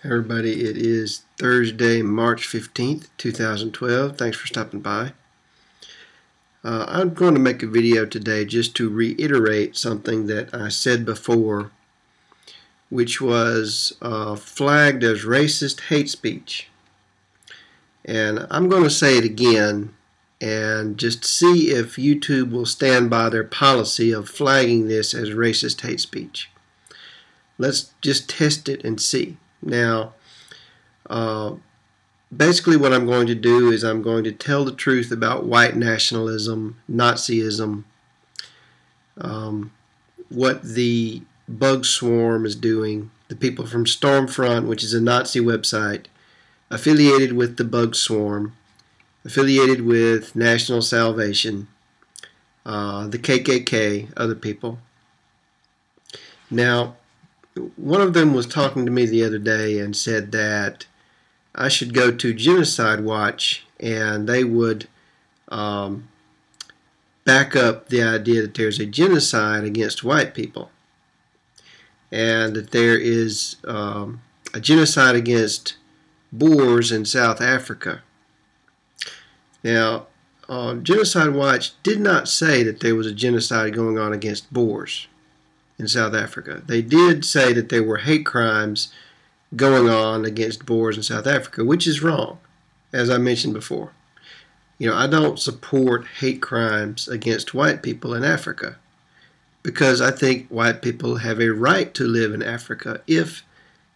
Everybody, it is Thursday, March 15th, 2012. Thanks for stopping by. I'm going to make a video today just to reiterate something that I said before, which was flagged as racist hate speech. And I'm going to say it again and just see if YouTube will stand by their policy of flagging this as racist hate speech. Let's just test it and see. Now, basically what I'm going to do is I'm going to tell the truth about white nationalism, Nazism, what the bug swarm is doing, the people from Stormfront, which is a Nazi website, affiliated with the bug swarm, affiliated with National Salvation, the KKK, other people. Now, one of them was talking to me the other day and said that I should go to Genocide Watch and they would back up the idea that there's a genocide against white people and that there is a genocide against Boers in South Africa. Now, Genocide Watch did not say that there was a genocide going on against Boers in South Africa. They did say that there were hate crimes going on against Boers in South Africa, which is wrong, as I mentioned before. You know, I don't support hate crimes against white people in Africa because I think white people have a right to live in Africa if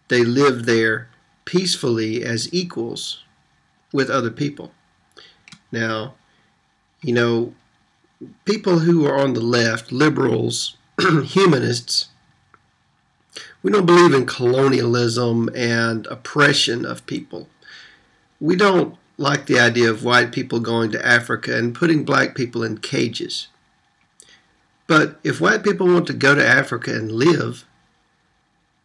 they live there peacefully as equals with other people. Now, you know, people who are on the left, liberals, humanists, we don't believe in colonialism and oppression of people. We don't like the idea of white people going to Africa and putting black people in cages. But if white people want to go to Africa and live,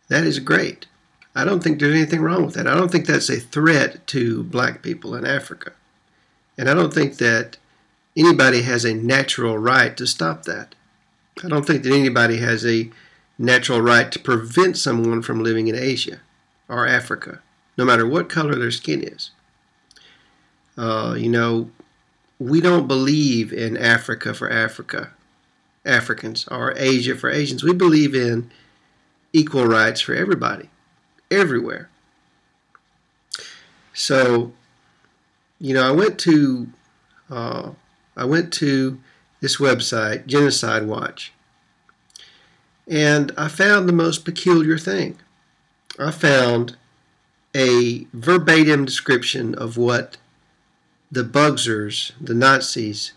that is great. I don't think there's anything wrong with that. I don't think that's a threat to black people in Africa. And I don't think that anybody has a natural right to stop that. I don't think that anybody has a natural right to prevent someone from living in Asia or Africa, no matter what color their skin is. You know, we don't believe in Africa for Africans, or Asia for Asians. We believe in equal rights for everybody, everywhere. So, you know, I went to this website, Genocide Watch, and I found the most peculiar thing. I found a verbatim description of what the Bugsers, the Nazis,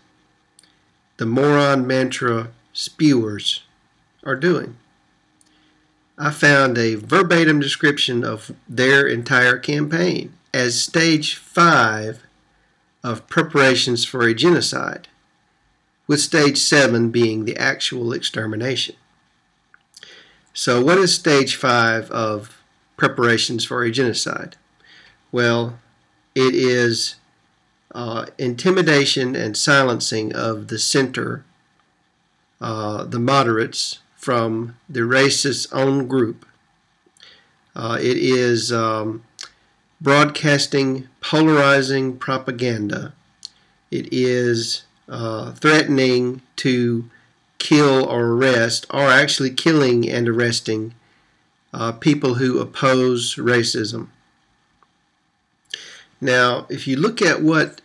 the Moron Mantra spewers are doing. I found a verbatim description of their entire campaign as stage 5 of preparations for a genocide, with stage 7 being the actual extermination. So what is stage 5 of preparations for a genocide? Well, it is intimidation and silencing of the center, the moderates from the racist own group. It is broadcasting polarizing propaganda. It is threatening to kill or arrest, or actually killing and arresting people who oppose racism. Now, if you look at what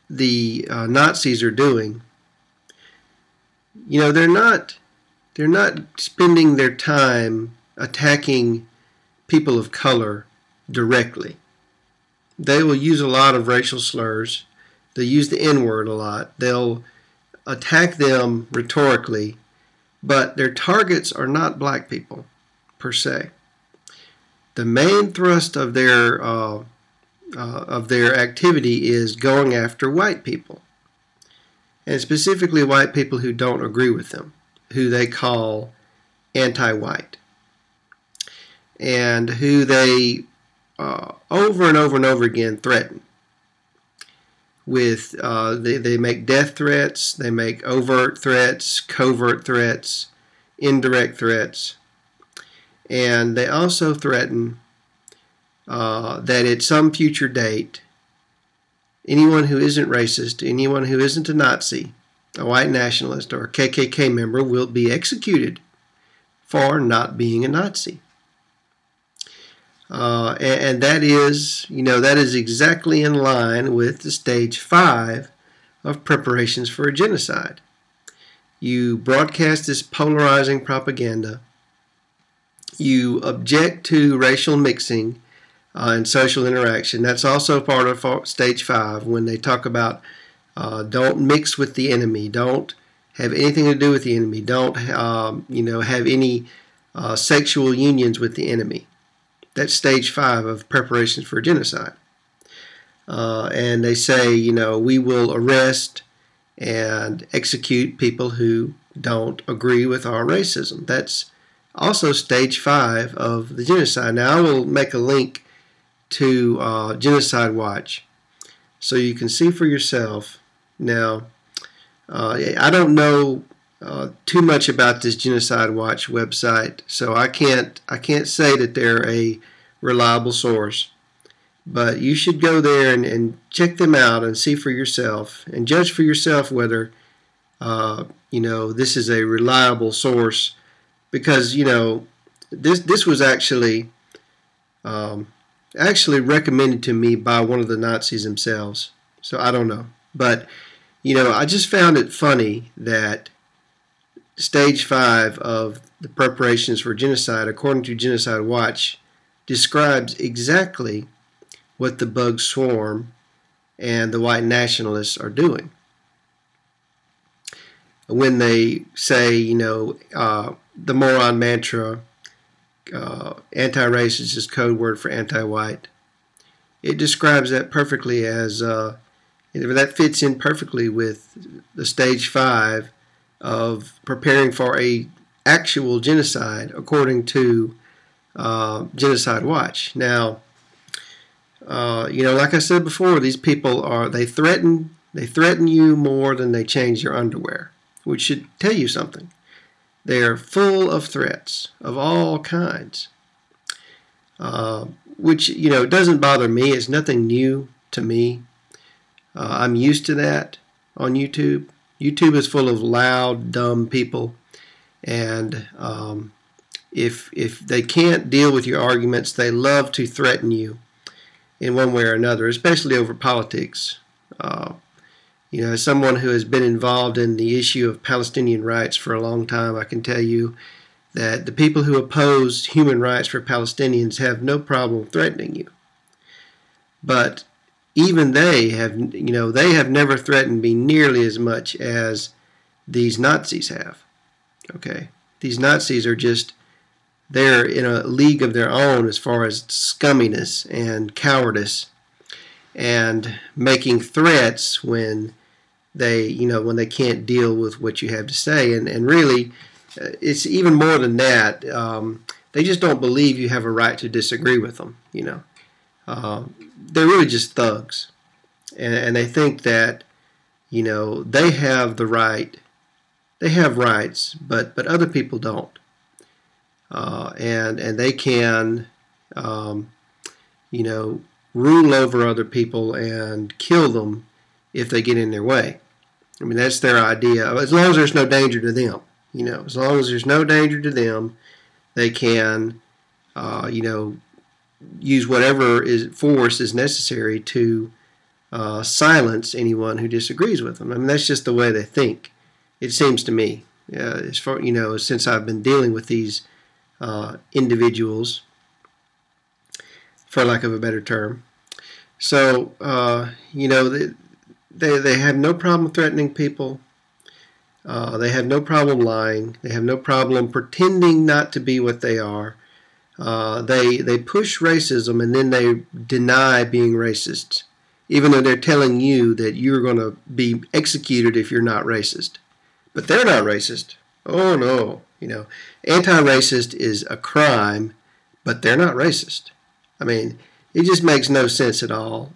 the Nazis are doing, you know, they're not spending their time attacking people of color directly. They will use a lot of racial slurs. They'll use the N-word a lot. They'll attack them rhetorically, but their targets are not black people per se. The main thrust of their activity is going after white people, and specifically white people who don't agree with them, who they call anti-white, and who they over and over and over again threaten with, they make death threats, they make overt threats, covert threats, indirect threats, and they also threaten that at some future date, anyone who isn't racist, anyone who isn't a Nazi, a white nationalist, or a KKK member will be executed for not being a Nazi. And that is, that is exactly in line with the stage 5 of preparations for a genocide. You broadcast this polarizing propaganda. You object to racial mixing and social interaction. That's also part of stage 5 when they talk about don't mix with the enemy, don't have anything to do with the enemy, don't have any sexual unions with the enemy. That's stage 5 of preparations for genocide. And they say, we will arrest and execute people who don't agree with our racism. That's also stage 5 of the genocide. Now I will make a link to Genocide Watch so you can see for yourself. Now, I don't know too much about this Genocide Watch website, so I can't say that they're a reliable source. But you should go there and check them out and see for yourself and judge for yourself whether this is a reliable source, because this was actually recommended to me by one of the Nazis themselves. So I don't know, but I just found it funny that stage 5 of the preparations for genocide, according to Genocide Watch, describes exactly what the bug swarm and the white nationalists are doing. When they say, the Moron Mantra, anti-racist is code word for anti-white, it describes that perfectly as, that fits in perfectly with the stage 5 of preparing for a actual genocide, according to Genocide Watch. Now, like I said before, these people they threaten you more than they change your underwear, which should tell you something. They're full of threats of all kinds, which doesn't bother me. It's nothing new to me. I'm used to that on YouTube. YouTube is full of loud, dumb people, and if they can't deal with your arguments, they love to threaten you in one way or another, especially over politics. As someone who has been involved in the issue of Palestinian rights for a long time, I can tell you that the people who oppose human rights for Palestinians have no problem threatening you. But even they have never threatened me nearly as much as these Nazis have. Okay, these Nazis are they're in a league of their own as far as scumminess and cowardice and making threats when they can't deal with what you have to say. And really, it's even more than that. They just don't believe you have a right to disagree with them. They're really just thugs. And they think that, they have the right. They have rights, but other people don't. And they can, rule over other people and kill them if they get in their way. I mean, that's their idea. As long as there's no danger to them, as long as there's no danger to them, they can, use whatever force is necessary to silence anyone who disagrees with them. I mean, that's just the way they think. It seems to me, as far since I've been dealing with these individuals, for lack of a better term. So, they have no problem threatening people. They have no problem lying. They have no problem pretending not to be what they are. They push racism and then they deny being racist, even though they're telling you that you're going to be executed if you're not racist. But they're not racist. Oh, no. Anti-racist is a crime, but they're not racist. I mean, it just makes no sense at all,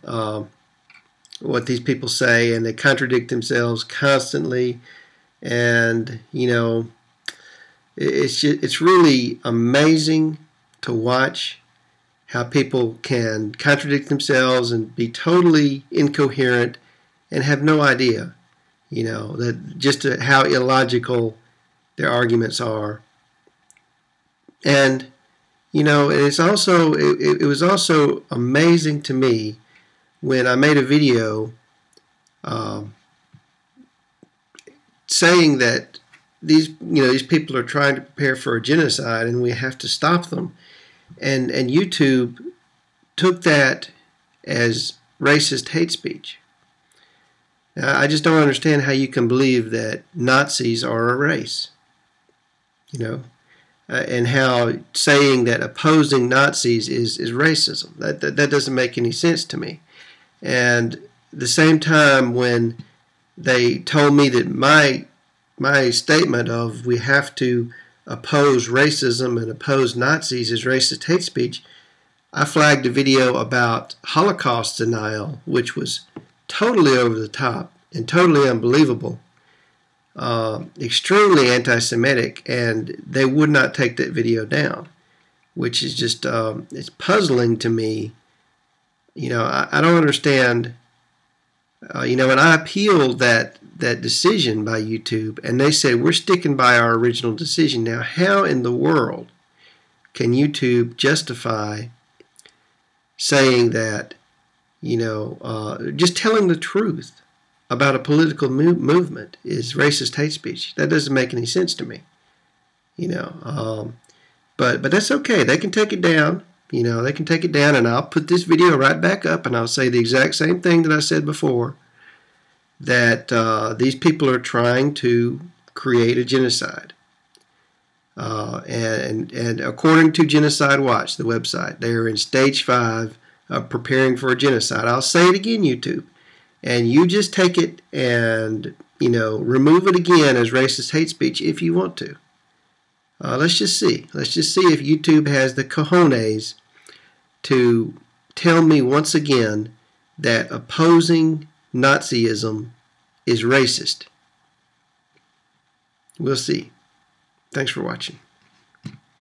what these people say, and they contradict themselves constantly. And, it's really amazing to watch how people can contradict themselves and be totally incoherent and have no idea, that just how illogical their arguments are. And it's also it was also amazing to me when I made a video saying that these people are trying to prepare for a genocide and we have to stop them, and YouTube took that as racist hate speech. Now, I just don't understand how you can believe that Nazis are a race, and how saying that opposing Nazis is racism. That doesn't make any sense to me. And at the same time, when they told me that my statement of we have to oppose racism and oppose Nazis is racist hate speech, I flagged a video about Holocaust denial, which was totally over the top and totally unbelievable, extremely anti-Semitic, and they would not take that video down, which is just it's puzzling to me. I don't understand. And I appealed that decision by YouTube, and they said we're sticking by our original decision. Now, how in the world can YouTube justify saying that, just telling the truth about a political movement is racist hate speech? That doesn't make any sense to me. But that's okay. They can take it down. They can take it down, and I'll put this video right back up, and I'll say the exact same thing that I said before, that these people are trying to create a genocide. And according to Genocide Watch, the website, they are in stage 5 of preparing for a genocide. I'll say it again, YouTube. And you just take it and, remove it again as racist hate speech if you want to. Let's just see. Let's just see if YouTube has the cojones to tell me once again that opposing Nazism is racist. We'll see. Thanks for watching.